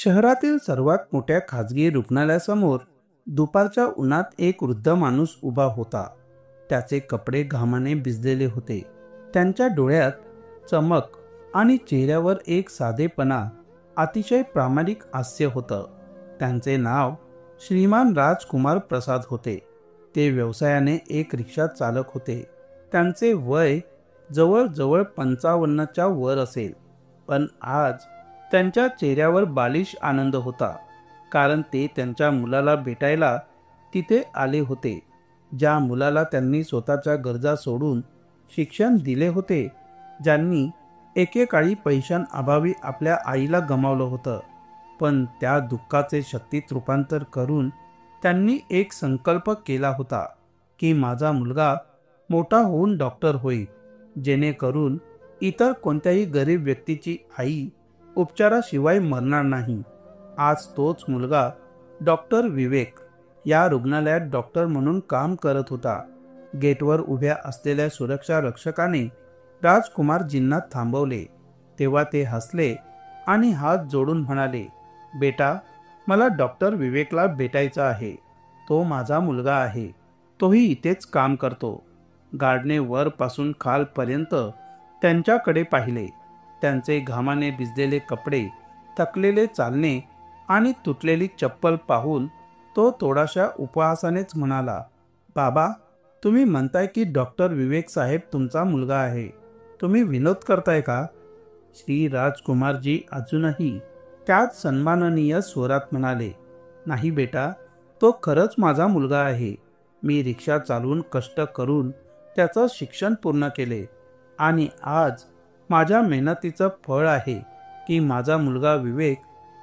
शहरातील सर्वात मोठ्या खाजगी रुग्णालयासमोर दुपारच्या उन्हात एक वृद्ध माणूस उभा होता. त्याचे कपडे घामाने भिजलेले होते. त्यांच्या डोळ्यात चमक आणि चेहऱ्यावर एक साधेपणा, अतिशय प्रामाणिक हास्य होतं. त्यांचे नाव श्रीमान राजकुमार प्रसाद होते. ते व्यवसायाने एक रिक्षा चालक होते. त्यांचे वय जवळजवळ 55च्या वर असेल, पण आज त्यांच्या चेहऱ्यावर बालिश आनंद होता, कारण ते त्यांच्या मुलाला भेटायला तिथे आले होते. ज्या मुलाला त्यांनी स्वतःच्या गरजा सोडून शिक्षण दिले होते, ज्यांनी एकेकाळी पैशांअभावी आपल्या आईला गमावलं होतं, पण त्या दुःखाचे शक्तीत रूपांतर करून त्यांनी एक संकल्प केला होता की माझा मुलगा मोठा होऊन डॉक्टर होईल, जेणेकरून इतर कोणत्याही गरीब व्यक्तीची आई उपचाराशिवाय मरणार नाही. आज तोच मुलगा डॉक्टर विवेक या रुग्णालयात डॉक्टर म्हणून काम करत होता. गेटवर उभ्या असलेल्या सुरक्षा रक्षकाने राजकुमारजींना थांबवले. तेव्हा ते हसले आणि हात जोडून म्हणाले, बेटा, मला डॉक्टर विवेकला भेटायचं आहे. तो माझा मुलगा आहे. तोही इथेच काम करतो. गार्डने वरपासून खालपर्यंत त्यांच्याकडे पाहिले. त्यांचे घामाने भिजलेले कपडे, थकलेले चालणे आणि तुटलेली चप्पल पाहून तो थोडाशा उपहासानेच म्हणाला, बाबा, तुम्ही म्हणताय की डॉक्टर विवेक साहेब तुमचा मुलगा आहे. तुम्ही विनोद करताय का? श्री राजकुमारजी अजूनही त्याच सन्माननीय स्वरात म्हणाले, नाही बेटा, तो खरंच माझा मुलगा आहे. मी रिक्षा चालवून कष्ट करून त्याचं शिक्षण पूर्ण केले आणि आज माझ्या मेहनतीचं फळ आहे की माझा मुलगा विवेक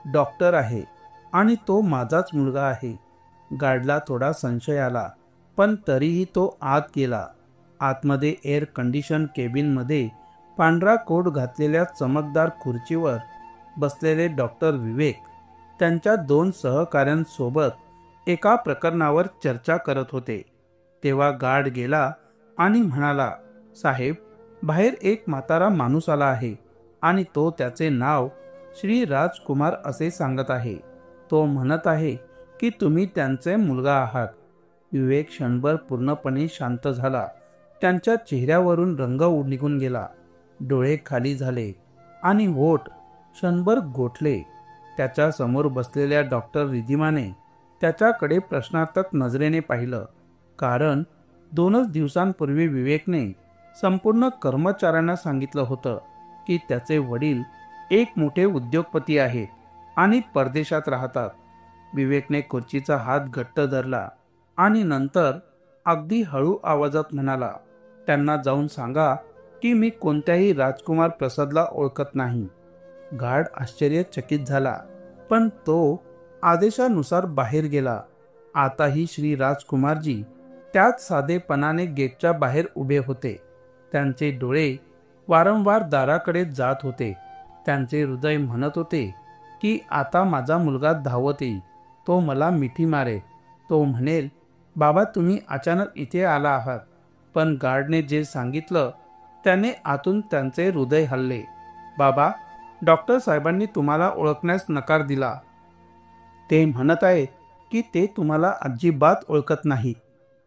डॉक्टर आहे आणि तो माझाच मुलगा आहे. गार्डला थोडा संशय आला, पण तरीही तो आत गेला. आतमध्ये एअर कंडिशन केबिनमध्ये पांढरा कोट घातलेल्या चमकदार खुर्चीवर बसलेले डॉक्टर विवेक त्यांच्या 2 सहकाऱ्यांसोबत एका प्रकरणावर चर्चा करत होते. तेव्हा गार्ड गेला आणि म्हणाला, साहेब, बाहेर एक म्हातारा माणूस आला आहे आणि तो त्याचे नाव श्री राजकुमार असे सांगत आहे. तो म्हणत आहे की तुम्ही त्यांचे मुलगा आहात. विवेक क्षणभर पूर्णपणे शांत झाला. त्यांच्या चेहऱ्यावरून रंग निघून गेला. डोळे खाली झाले आणि ओठ क्षणभर गोठले. त्याच्या समोर बसलेल्या डॉक्टर रिधिमाने त्याच्याकडे प्रश्नार्थक नजरेने पाहिलं, कारण 2च दिवसांपूर्वी विवेकने संपूर्ण कर्मचाऱ्यांना सांगितलं होतं की त्याचे वडील एक मोठे उद्योगपती आहेत आणि परदेशात राहतात. विवेकने खुर्चीचा हात घट्ट धरला आणि नंतर अगदी हळू आवाजात म्हणाला, त्यांना जाऊन सांगा की मी कोणत्याही राजकुमार प्रसादला ओळखत नाही. गार्ड आश्चर्यचकित झाला, पण तो आदेशानुसार बाहेर गेला. आताही श्री राजकुमारजी त्याच साधेपणाने गेटच्या बाहेर उभे होते. त्यांचे डोळे वारंवार दाराकडे जात होते. त्यांचे हृदय म्हणत होते की आता माझा मुलगा धावत येईल. तो मला मिठी मारेल. तो म्हणेल, बाबा, तुम्ही अचानक इथे आला आहात. पण गार्डने जे सांगितलं त्याने आतून त्यांचे हृदय हलले. बाबा, डॉक्टर साहेबांनी तुम्हाला ओळखण्यास नकार दिला. ते म्हणत आहेत की ते तुम्हाला अजिबात ओळखत नाहीत.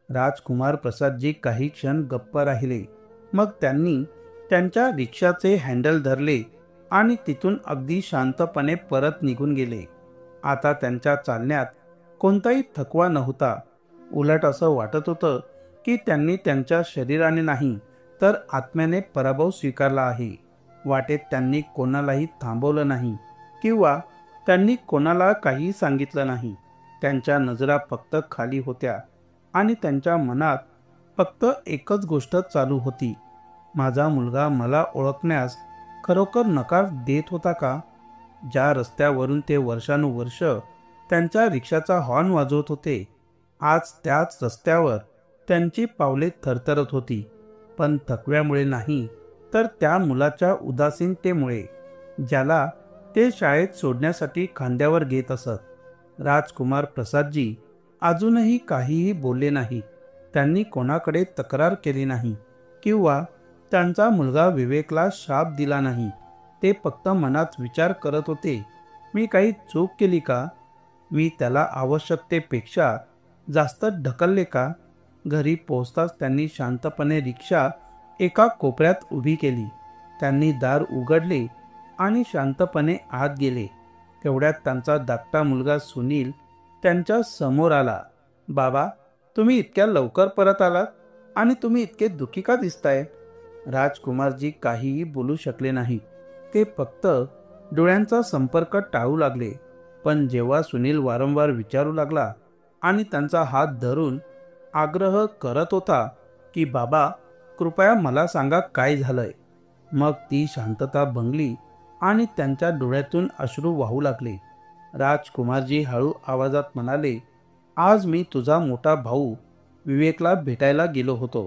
राजकुमार प्रसादजी काही क्षण गप्प राहिले. मग त्यांनी त्यांच्या रिक्षाचे हँडल धरले आणि तिथून अगदी शांतपणे परत निघून गेले. आता त्यांच्या चालण्यात कोणताही थकवा नव्हता. उलट असं वाटत होतं की त्यांनी त्यांच्या शरीराने नाही तर आत्म्याने पराभव स्वीकारला आहे. वाटेत त्यांनी कोणालाही थांबवलं नाही किंवा त्यांनी कोणाला काही सांगितलं नाही. त्यांच्या नजरा फक्त खाली होत्या आणि त्यांच्या मनात फक्त एकच गोष्ट चालू होती, माझा मुलगा मला ओळखण्यास खरोखर नकार देत होता का? ज्या रस्त्यावरून ते वर्षानुवर्ष त्यांच्या रिक्षाचा हॉर्न वाजवत होते, आज त्याच रस्त्यावर त्यांची पावले थरथरत होती, पण थकव्यामुळे नाही तर त्या मुलाच्या उदासीनतेमुळे, ज्याला ते शाळेत सोडण्यासाठी खांद्यावर घेत असत. राजकुमार प्रसादजी अजूनही काहीही बोलले नाही. त्यांनी कोणाकडे तक्रार केली नाही किंवा त्यांचा मुलगा विवेकला शाप दिला नाही. ते फक्त मनात विचार करत होते मी काही चूक केली का? मी त्याला आवश्यकतेपेक्षा जास्त ढकलले का? घरी पोहोचताच त्यांनी शांतपणे रिक्षा एका कोपऱ्यात उभी केली. त्यांनी दार उघडले आणि शांतपणे आत गेले. तेवढ्यात त्यांचा धाकटा मुलगा सुनील त्यांच्या समोर आला. बाबा, तुम्ही इतक्या लवकर परत आलात आणि तुम्ही इतके दुःखी का दिसताय? राजकुमारजी काहीही बोलू शकले नाही. ते फक्त डोळ्यांचा संपर्क टाळू लागले. पण जेव्हा सुनील वारंवार विचारू लागला आणि त्यांचा हात धरून आग्रह करत होता की बाबा, कृपया मला सांगा काय झालंय, मग ती शांतता भंगली आणि त्यांच्या डोळ्यातून अश्रू वाहू लागले. राजकुमारजी हळू आवाजात म्हणाले, आज मी तुझा मोठा भाऊ विवेकला भेटायला गेलो होतो,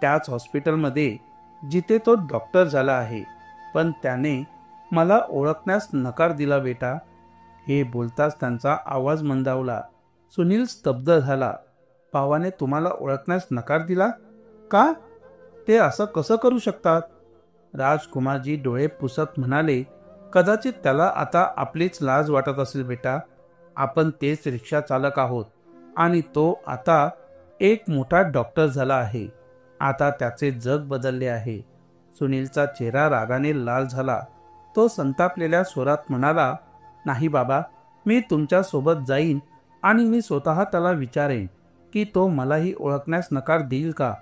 त्याच हॉस्पिटलमध्ये जिथे तो डॉक्टर झाला आहे. पण त्याने मला ओळखण्यास नकार दिला बेटा. हे बोलताच त्यांचा आवाज मंदावला. सुनील स्तब्ध झाला. भावाने तुम्हाला ओळखण्यास नकार दिला का? ते असं कसं करू शकतात? राजकुमारजी डोळे पुसत म्हणाले, कदाचित त्याला आता आपलीच लाज वाटत असेल बेटा. आपण तेच रिक्षा चालक आहोत आणि तो आता एक मोठा डॉक्टर झाला आहे. आता त्याचे जग बदलले आहे. सुनीलचा चेहरा रागाने लाल झाला. तो संतापलेल्या स्वरात म्हणाला, नाही बाबा, मी तुमच्या सोबत जाईन आणि मी स्वतः त्याला विचारेन की तो मलाही ओळखण्यास नकार देईल का?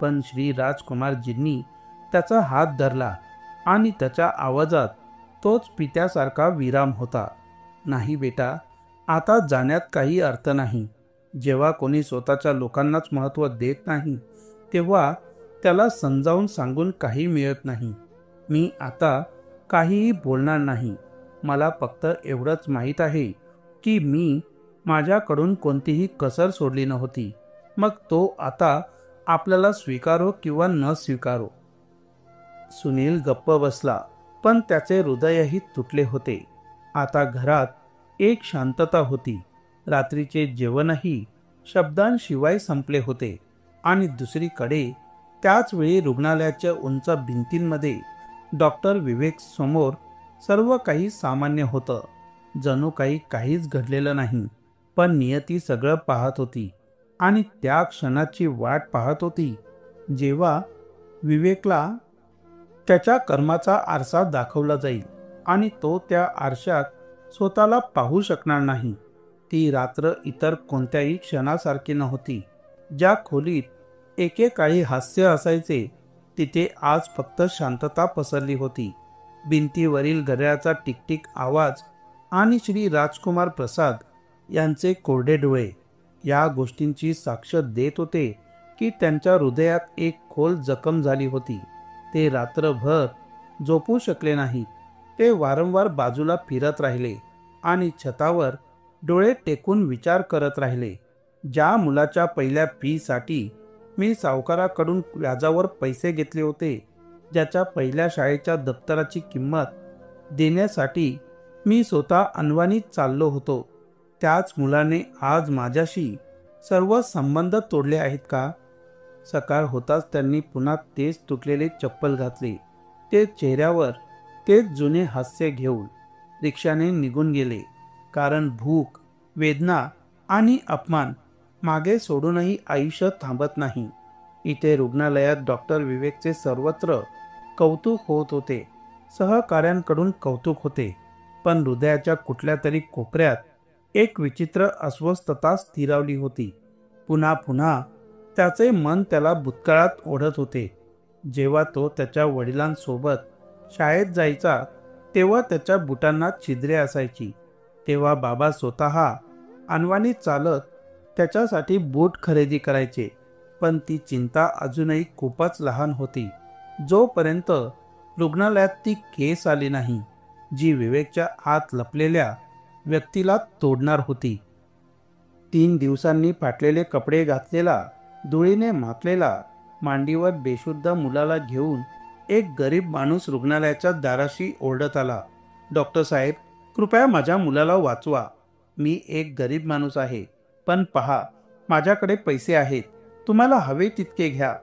पण श्री राजकुमारजींनी त्याचा हात धरला आणि त्याच्या आवाजात तोच पित्यासारखा विराम होता. नाही बेटा, आता जाण्यात काही अर्थ नाही. जेव्हा कोणी स्वतःच्या लोकांनाच महत्त्व देत नाही तेव्हा त्याला समजावून सांगून काही मिळत नाही. मी आता काहीही बोलणार नाही. मला फक्त एवढंच माहीत आहे की मी माझ्याकडून कोणतीही कसर सोडली नव्हती. मग तो आता आपल्याला स्वीकारो किंवा न स्वीकारो. सुनील गप्प बसला, पण त्याचे हृदयही तुटले होते. आता घरात एक शांतता होती. रात्रीचे जेवणही शब्दांशिवाय संपले होते आणि दुसरीकडे त्याच वेळी रुग्णालयाच्या उंच भिंतींमध्ये डॉक्टर विवेक समोर सर्व काही सामान्य होतं. जणू काहीच घडलेलं नाही. पण नियती सगळं पाहत होती आणि त्या क्षणाची वाट पाहत होती जेव्हा विवेकला त्याच्या कर्माचा आरसा दाखवला जाईल आणि तो त्या आरशात स्वतःला पाहू शकणार नाही. ती रात्र इतर कोणत्याही क्षणासारखी नव्हती. ज्या खोलीत एकेकाळी हास्य असायचे तिथे आज फक्त शांतता पसरली होती. भिंतीवरील घड्याळाचा टिकटिक आवाज आणि श्री राजकुमार प्रसाद यांचे कोरडे डोळे या गोष्टींची साक्ष देत होते की त्यांच्या हृदयात एक खोल जखम झाली होती. ते रात्रभर झोपू शकले नाही. ते वारंवार बाजूला फिरत राहिले आणि छतावर डोळे टेकून विचार करत राहिले. ज्या मुलाच्या पहिल्या फीसाठी मी सावकाराकडून व्याजावर पैसे घेतले होते, ज्याच्या पहिल्या शाळेच्या दप्तराची किंमत देण्यासाठी मी स्वतः अनवाणीत चाललो होतो, त्याच मुलाने आज माझ्याशी सर्व संबंध तोडले आहेत का? सकाळ होताच त्यांनी पुन्हा तेच तुटलेले चप्पल घातले. ते चेहऱ्यावर तेच जुने हास्य घेऊन रिक्षाने निघून गेले. कारण भूक, वेदना आणि अपमान मागे सोडूनही आयुष्य थांबत नाही. इथे रुग्णालयात डॉक्टर विवेकचे सर्वत्र कौतुक होत होते. सहकाऱ्यांकडून कौतुक होते. पण हृदयाच्या कुठल्या तरी कोपऱ्यात एक विचित्र अस्वस्थता स्थिरावली होती. पुन्हा पुन्हा त्याचे मन त्याला भूतकाळात ओढत होते. जेव्हा तो त्याच्या वडिलांसोबत शाळेत जायचा तेव्हा त्याच्या बुटांना छिद्रे असायची. तेव्हा बाबा स्वतः अनवाणी चालत त्याच्यासाठी बूट खरेदी करायचे. पण ती चिंता अजूनही खूपच लहान होती, जोपर्यंत रुग्णालयात ती केस आली नाही जी विवेकच्या आत लपलेल्या व्यक्तीला तोडणार होती. 3 दिवसांनी फाटलेले कपडे घातलेला, धुळीने माखलेला, मांडीवर बेशुद्ध मुलाला घेऊन एक गरीब माणूस रुग्णालयाच्या दाराशी ओरडत आला, डॉक्टर साहेब, कृपया माझ्या मुलाला वाचवा. मी एक गरीब माणूस आहे, पण पहा, माझ्याकडे पैसे आहेत. तुम्हाला हवे तितके घ्या.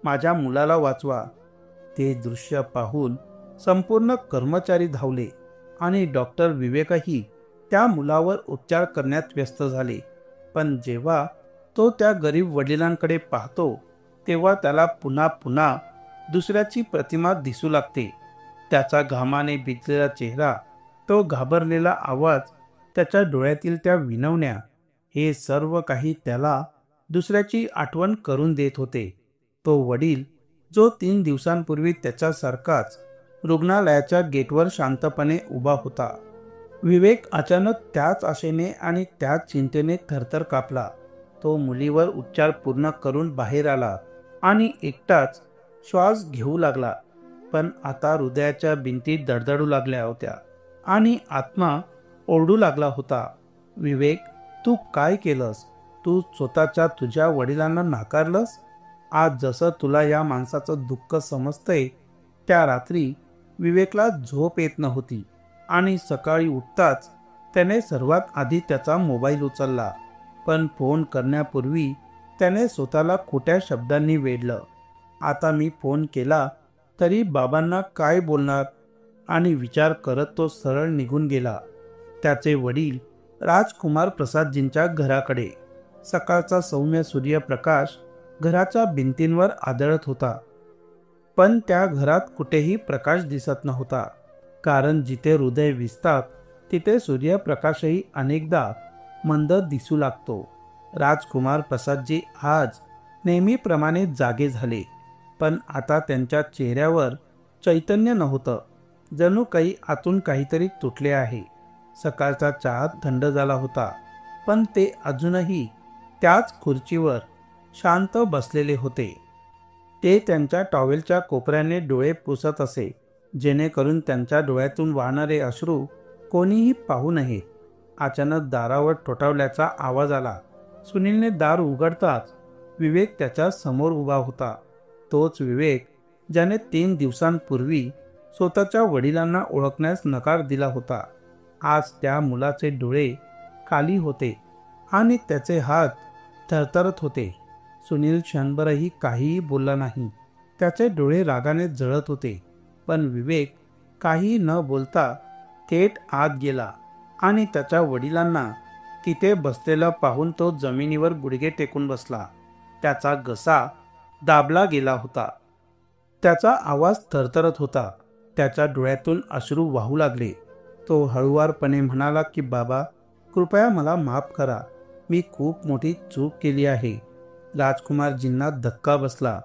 माझ्या मुलाला वाचवा. ते दृश्य पाहून संपूर्ण कर्मचारी धावले आणि डॉक्टर विवेकही त्या मुलावर उपचार करण्यात व्यस्त झाले. पण जेव्हा तो त्या गरीब वडिलांकडे पाहतो तेव्हा त्याला पुन्हा पुन्हा दुसऱ्याची प्रतिमा दिसू लागते. त्याचा घामाने भिजलेला चेहरा, तो घाबरलेला आवाज, त्याच्या डोळ्यातील त्या विनवण्या, हे सर्व काही त्याला दुसऱ्याची आठवण करून देत होते. तो वडील जो 3 दिवसांपूर्वी त्याच्यासारखाच रुग्णालयाच्या गेटवर शांतपणे उभा होता. विवेक अचानक त्याच आशेने आणि त्याच चिंतेने थरथर कापला. तो मुलीवर उपचार पूर्ण करून बाहेर आला आणि एकटाच श्वास घेऊ लागला. पण आता हृदयाच्या भिंती धडधडू लागल्या होत्या आणि आत्मा ओरडू लागला होता. विवेक, तू काय केलंस? तू स्वतःच्या तुझ्या वडिलांना नाकारलंस. आज जसं तुला या माणसाचं दुःख समजतंय, त्या रात्री विवेकला झोप येत नव्हती आणि सकाळी उठताच त्याने सर्वात आधी त्याचा मोबाईल उचलला. पण फोन करण्यापूर्वी त्याने स्वतःला खोट्या शब्दांनी वेढलं. आता मी फोन केला तरी बाबांना काय बोलणार, आणि विचार करत तो सरळ निघून गेला त्याचे वडील राजकुमार प्रसादजींच्या घराकडे. सकाळचा सौम्य सूर्यप्रकाश घराच्या भिंतींवर आदळत होता. पण त्या घरात कुठेही प्रकाश दिसत नव्हता, कारण जिथे हृदय विसतात तिथे सूर्यप्रकाशही अनेकदा मंद दिसू लागतो. राजकुमार प्रसादजी आज नेहमीप्रमाणे जागे झाले, पण आता त्यांच्या चेहऱ्यावर चैतन्य नव्हतं. जणू काही आतून काहीतरी तुटले आहे. सकाळचा चहा थंड झाला होता, पण ते अजूनही त्याच खुर्चीवर शांत बसलेले होते. ते त्यांच्या टॉवेलच्या कोपऱ्याने डोळे पुसत असे, जेणेकरून त्यांच्या डोळ्यातून वाहणारे अश्रू कोणीही पाहू नये. अचानक दारावर ठोठावल्याचा आवाज आला. सुनीलने दार उघडताच विवेक त्याच्या समोर उभा होता. तोच विवेक ज्याने 3 दिवसांपूर्वी स्वतःच्या वडिलांना ओळखण्यास नकार दिला होता. आज त्या मुलाचे डोळे खाली होते आणि त्याचे हात थरथरत होते. सुनील क्षणभरही काहीही बोलला नाही. त्याचे डोळे रागाने जळत होते. पण विवेक काही न बोलता थेट आत गेला आणि त्याच्या वडिलांना तिथे बसलेला पाहून तो जमिनीवर गुडघे टेकून बसला. त्याचा घसा दाबला गेला होता. त्याचा आवाज थरथरत होता. त्याच्या डोळ्यातून अश्रू वाहू लागले. तो हळुवारपणे म्हणाला की बाबा, कृपया मला माफ करा. मी खूप मोठी चूक केली आहे. राजकुमारजींना धक्का बसला.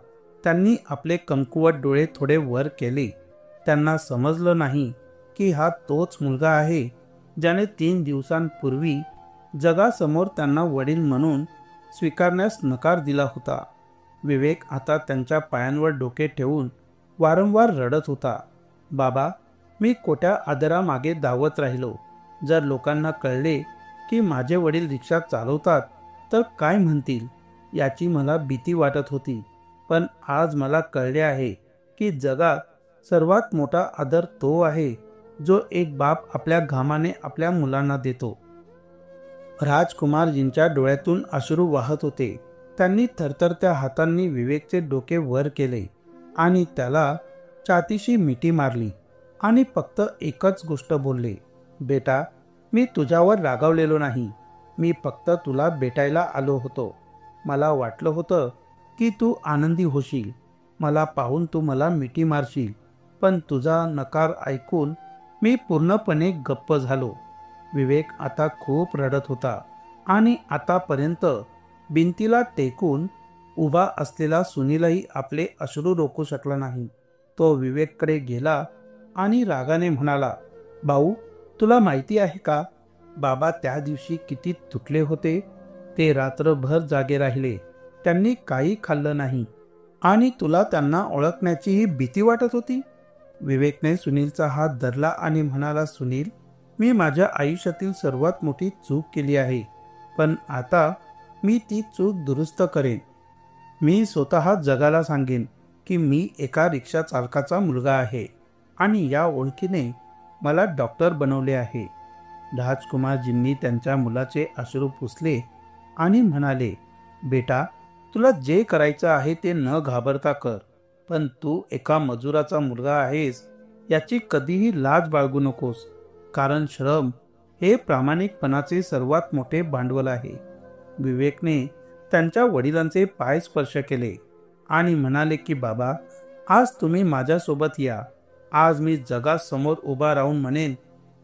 त्यांनी आपले कमकुवत डोळे थोडे वर केले. त्यांना समजलं नाही की हा तोच मुलगा आहे ज्याने 3 दिवसांपूर्वी जगासमोर त्यांना वडील म्हणून स्वीकारण्यास नकार दिला होता. विवेक आता त्यांच्या पायांवर डोके ठेवून वारंवार रडत होता. बाबा, मी खोट्या आदरामागे धावत राहिलो. जर लोकांना कळले की माझे वडील रिक्षा चालवतात तर काय म्हणतील, याची मला भीती वाटत होती. पण आज मला कळले आहे की जगात सर्वात मोठा आदर तो आहे जो एक बाप आपल्या घामाने आपल्या मुलांना देतो. राजकुमारजींच्या डोळ्यातून अश्रू वाहत होते. त्यांनी थरथरत्या हातांनी विवेकचे डोके वर केले आणि त्याला छातीशी मिठी मारली आणि फक्त एकच गोष्ट बोलले, बेटा, मी तुझ्यावर रागावलेलो नाही. मी फक्त तुला भेटायला आलो होतो. मला वाटलं होतं की तू आनंदी होशील. मला पाहून तू मला मिठी मारशील. पण तुझा नकार ऐकून मी पूर्णपणे गप्प झालो. विवेक आता खूप रडत होता आणि आतापर्यंत भिंतीला टेकून उभा असलेला सुनीलही आपले अश्रू रोखू शकला नाही. तो विवेककडे गेला आणि रागाने म्हणाला, भाऊ, तुला माहिती आहे का, बाबा त्या दिवशी किती तुटले होते. ते रात्रभर जागे राहिले. त्यांनी काही खाल्लं नाही आणि तुला त्यांना ओळखण्याचीही भीती वाटत होती. विवेकने सुनीलचा हात धरला आणि म्हणाला, सुनील, मी माझ्या आयुष्यातील सर्वात मोठी चूक केली आहे. पण आता मी ती चूक दुरुस्त करेन. मी स्वतः जगाला सांगेन की मी एका रिक्षा चालकाचा मुलगा आहे आणि या ओळखीने मला डॉक्टर बनवले आहे. राजकुमारजींनी त्यांच्या मुलाचे अश्रू पुसले आणि म्हणाले, बेटा, तुला जे करायचं आहे ते न घाबरता कर. पण तू एका मजुराचा मुलगा आहेस याची कधीही लाज बाळगू नकोस. कारण श्रम हे प्रामाणिकपणाचे सर्वात मोठे भांडवल आहे. विवेकने त्यांच्या वडिलांचे पाय स्पर्श केले आणि म्हणाले की बाबा, आज तुम्ही माझ्यासोबत या. आज मी जगासमोर उभा राहून म्हणेन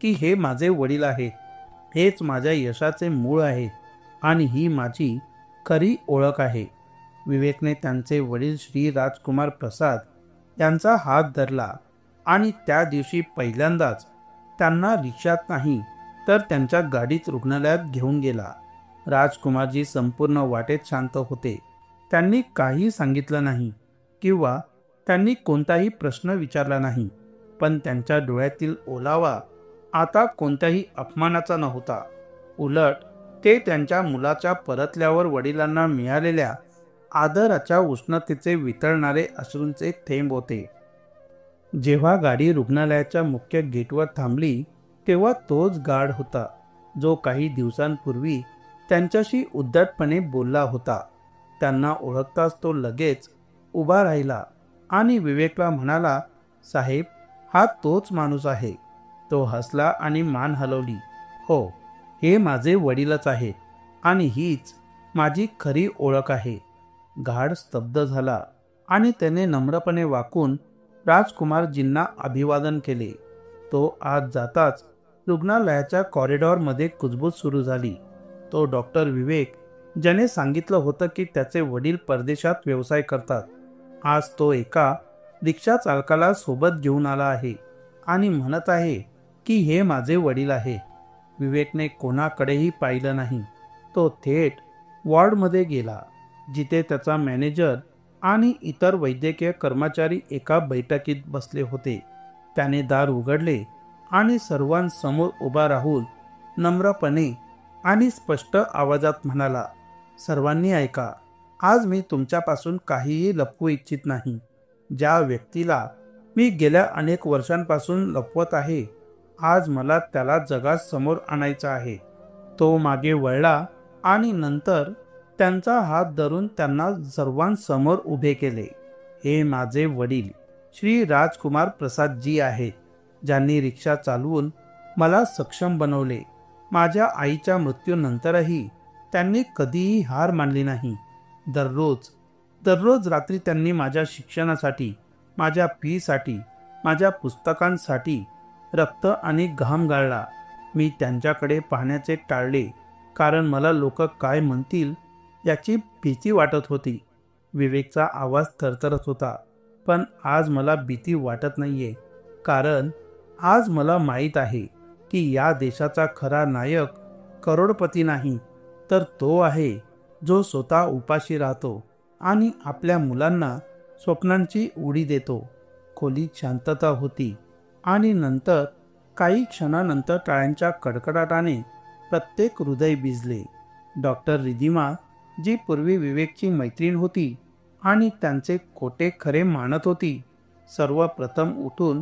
की हे माझे वडील आहेत. हेच माझ्या यशाचे मूळ आहे आणि ही माझी खरी ओळख आहे. विवेकने त्यांचे वडील श्री राजकुमार प्रसाद यांचा हात धरला आणि त्या दिवशी पहिल्यांदाच त्यांना रिक्षात नाही तर त्यांच्या गाडीत रुग्णालयात घेऊन गेला. राजकुमारजी संपूर्ण वाटेत शांत होते. त्यांनी काही सांगितलं नाही किंवा त्यांनी कोणताही प्रश्न विचारला नाही, पण त्यांच्या डोळ्यातील ओलावा आता कोणत्याही अपमानाचा नव्हता. उलट ते त्यांच्या मुलाच्या परतल्यावर वडिलांना मिळालेल्या आदराच्या उष्णतेचे वितळणारे अश्रूंचे थेंब होते. जेव्हा गाडी रुग्णालयाच्या मुख्य गेटवर थांबली तेव्हा तोच गार्ड होता जो काही दिवसांपूर्वी त्यांच्याशी उद्धटपणे बोलला होता. त्यांना ओळखताच तो लगेच उभा राहिला आणि विवेकला म्हणाला, साहेब, हा तोच माणूस आहे. तो हसला आणि मान हलवली. हो, हे माझे वडीलच आहेत आणि हीच माझी खरी ओळख आहे. गार्ड स्तब्ध झाला आणि त्याने नम्रपणे वाकून राजकुमारजींना अभिवादन केले. तो आत जाताच रुग्णालयाच्या कॉरिडॉरमध्ये कुजबूज सुरू झाली. तो डॉक्टर विवेक ज्याने सांगितलं होतं की त्याचे वडील परदेशात व्यवसाय करतात, आज तो एका रिक्षा चालकाला सोबत घेऊन आला आहे आणि म्हणत आहे की हे माझे वडील आहे. विवेकने कोणाकडेही पाहिलं नाही. तो थेट वॉर्डमध्ये गेला जिथे त्याचा मॅनेजर आणि इतर वैद्यकीय कर्मचारी एका बैठकीत बसले होते. त्याने दार उघडले आणि सर्वांसमोर उभा राहून नम्रपणे आणि स्पष्ट आवाजात म्हणाला, सर्वांनी ऐका. आज मी तुमच्यापासून काहीही लपवू इच्छित नाही. ज्या व्यक्तीला मी गेल्या अनेक वर्षांपासून लपवत आहे, आज मला त्याला जगासमोर आणायचा आहे. तो मागे वळला आणि नंतर त्यांचा हात धरून त्यांना सर्वांसमोर उभे केले. हे माझे वडील श्री राजकुमार प्रसादजी आहेत, ज्यांनी रिक्षा चालवून मला सक्षम बनवले. माझ्या आईच्या मृत्यूनंतरही त्यांनी कधीही हार मानली नाही. दररोज रात्री त्यांनी माझ्या शिक्षणासाठी, माझ्या फीसाठी, माझ्या पुस्तकांसाठी रक्त आणि घाम गाळला. मी त्यांच्याकडे पाहण्याचे टाळले कारण मला लोक काय म्हणतील याची भीती वाटत होती. विवेकचा आवाज थरथरत होता. पण आज मला भीती वाटत नाहीये, कारण आज मला माहीत आहे की या देशाचा खरा नायक करोडपती नाही, तर तो आहे जो स्वतः उपाशी राहतो आणि आपल्या मुलांना स्वप्नांची उडी देतो. खोलीत शांतता होती आणि नंतर काही क्षणानंतर टाळ्यांच्या कडकडाटाने प्रत्येक हृदय भिजले. डॉक्टर रिधिमा, जी पूर्वी विवेकची मैत्रीण होती आणि त्यांचे खोटे खरे मानत होती, सर्वप्रथम उठून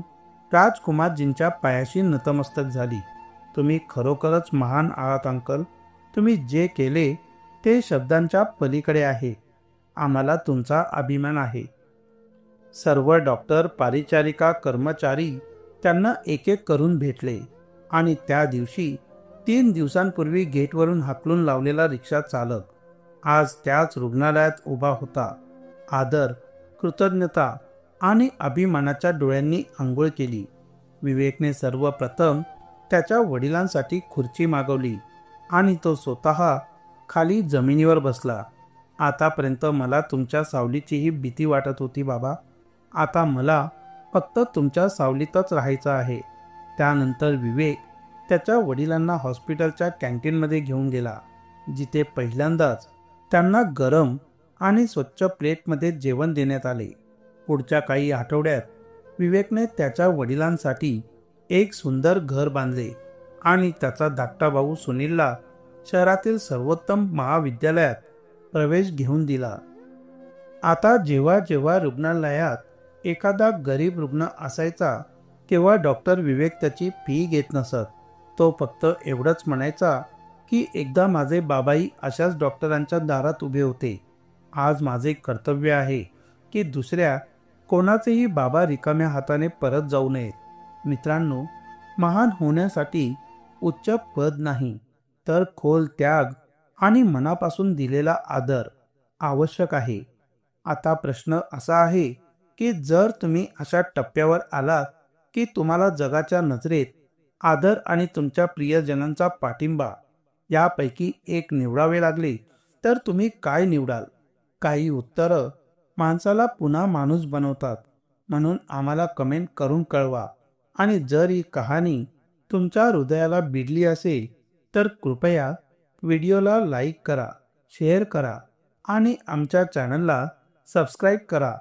राजकुमारजींच्या पायाशी नतमस्तक झाली. तुम्ही खरोखरच महान आहात अंकल. तुम्ही जे केले ते शब्दांच्या पलीकडे आहे. आम्हाला तुमचा अभिमान आहे. सर्व डॉक्टर, परिचारिका, कर्मचारी त्यांना एक एक करून भेटले आणि त्या दिवशी 3 दिवसांपूर्वी गेटवरून हाकलून लावलेला रिक्षा चालक आज त्याच रुग्णालयात उभा होता. आदर, कृतज्ञता आणि अभिमानाच्या डोळ्यांनी आंघोळ केली. विवेकने सर्वप्रथम त्याच्या वडिलांसाठी खुर्ची मागवली आणि तो स्वतः खाली जमिनीवर बसला. आतापर्यंत मला तुमच्या सावलीचीही भीती वाटत होती बाबा. आता मला फक्त तुमच्या सावलीतच राहायचं आहे. त्यानंतर विवेक त्याच्या वडिलांना हॉस्पिटलच्या कॅन्टीनमध्ये घेऊन गेला, जिथे पहिल्यांदाच त्यांना गरम आणि स्वच्छ प्लेटमध्ये जेवण देण्यात आले. पुढच्या काही आठवड्यात विवेकने त्याच्या वडिलांसाठी एक सुंदर घर बांधले आणि त्याचा धाकटा भाऊ सुनीलला शहरातील सर्वोत्तम महाविद्यालयात प्रवेश घेऊन दिला. आता जेव्हा जेव्हा रुग्णालयात एखादा गरीब रुग्ण असायचा तेव्हा डॉक्टर विवेक त्याची फी घेत नसत. तो फक्त एवढंच म्हणायचा की एकदा माझे बाबाही अशाच डॉक्टरांच्या दारात उभे होते. आज माझे कर्तव्य आहे की दुसऱ्या कोणाचेही बाबा रिकाम्या हाताने परत जाऊ नयेत. मित्रांनो, महान होण्यासाठी उच्च पद नाही, तर खोल त्याग आणि मनापासून दिलेला आदर आवश्यक आहे. आता प्रश्न असा आहे की जर तुम्ही अशा टप्प्यावर आलात की तुम्हाला जगाच्या नजरेत आदर आणि तुमच्या प्रियजनांचा पाठिंबा यापैकी एक निवडावे लागले, तर तुम्ही काय निवडाल? काही उत्तरं माणसाला पुन्हा माणूस बनवतात, म्हणून आम्हाला कमेंट करून कळवा. आणि जर ही कहाणी तुमच्या हृदयाला भिडली असेल तर कृपया व्हिडिओला लाईक करा, शेअर करा आणि आमच्या चॅनलला सबस्क्राईब करा,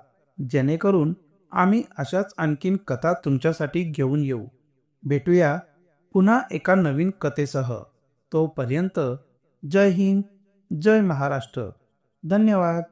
जेणेकरून आम्ही अशाच आणखीन कथा तुमच्यासाठी घेऊन येऊ. भेटूया पुन्हा एका नवीन कथेसह. तोपर्यंत जय हिंद, जय महाराष्ट्र. धन्यवाद.